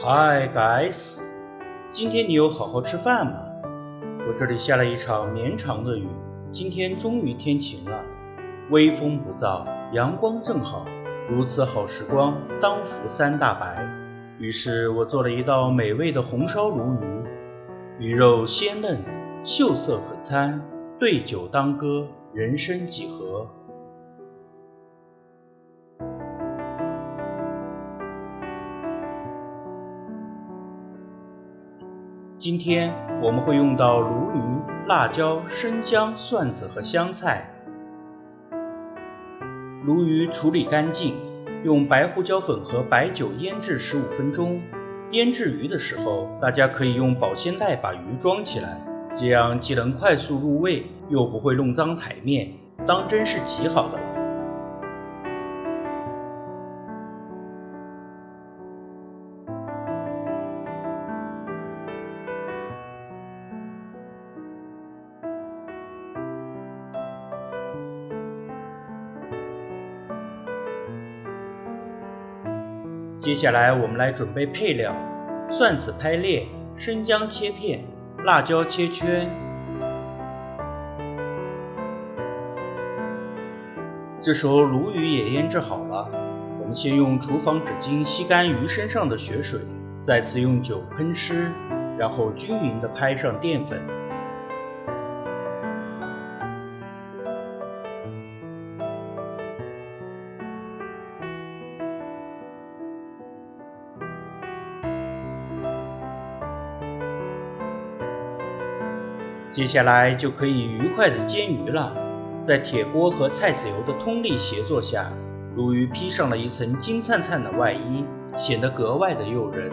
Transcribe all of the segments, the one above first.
Hi guys， 今天你有好好吃饭吗？我这里下了一场绵长的雨，今天终于天晴了，微风不燥，阳光正好，如此好时光，当服三大白。于是我做了一道美味的红烧鲈鱼，鱼肉鲜嫩，秀色可餐，对酒当歌，人生几何。今天我们会用到鲈鱼、辣椒、生姜、蒜子和香菜。鲈鱼处理干净，用白胡椒粉和白酒腌制15分钟。腌制鱼的时候，大家可以用保鲜袋把鱼装起来，这样既能快速入味，又不会弄脏台面，当真是极好的了。接下来我们来准备配料：蒜子拍裂，生姜切片，辣椒切圈。这时候鲈鱼也腌制好了，我们先用厨房纸巾吸干鱼身上的血水，再次用酒喷湿，然后均匀地拍上淀粉。接下来就可以愉快地煎鱼了。在铁锅和菜籽油的通力协作下，鲈鱼披上了一层金灿灿的外衣，显得格外的诱人。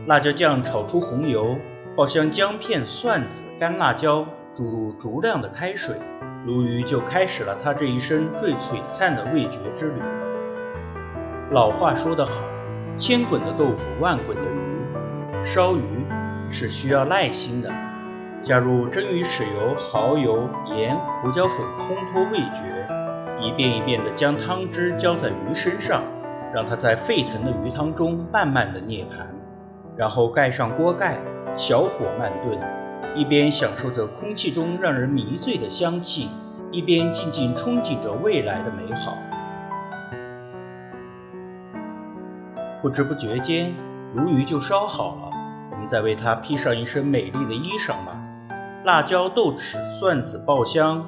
辣椒酱炒出红油，爆香姜片、蒜子、干辣椒，注入足量的开水，鲈鱼就开始了它这一生最璀璨的味觉之旅。老话说得好，千滚的豆腐，万滚的鱼。烧鱼是需要耐心的，加入蒸鱼豉油、蚝油、盐、胡椒粉烘托味觉，一遍一遍地将汤汁浇在鱼身上，让它在沸腾的鱼汤中慢慢地涅槃，然后盖上锅盖，小火慢炖，一边享受着空气中让人迷醉的香气，一边静静憧憬着未来的美好。不知不觉间，鲈鱼就烧好了，我们再为它披上一身美丽的衣裳吧。辣椒、豆豉、蒜子爆香，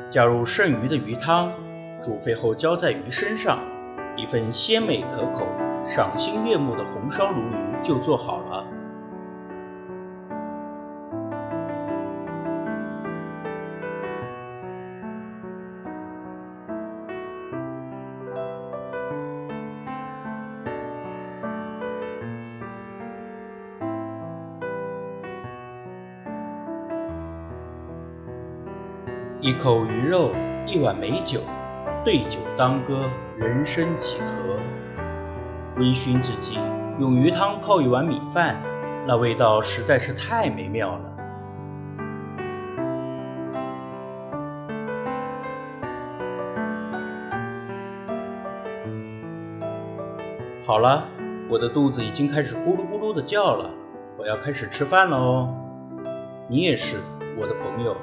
加入剩余的鱼汤，煮沸后浇在鱼身上，一份鲜美可口、赏心悦目的红烧鲈鱼就做好了。一口鱼肉，一碗美酒，对酒当歌，人生几何。微醺之际，用鱼汤泡一碗米饭，那味道实在是太美妙了。好了，我的肚子已经开始咕噜咕噜地叫了，我要开始吃饭了哦。你也是，我的朋友。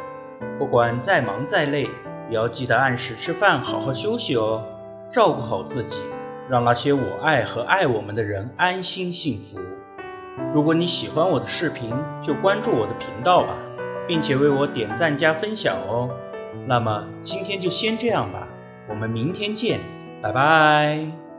不管再忙再累，也要记得按时吃饭，好好休息哦，照顾好自己，让那些我爱和爱我们的人安心幸福。如果你喜欢我的视频，就关注我的频道吧，并且为我点赞加分享哦。那么今天就先这样吧，我们明天见，拜拜。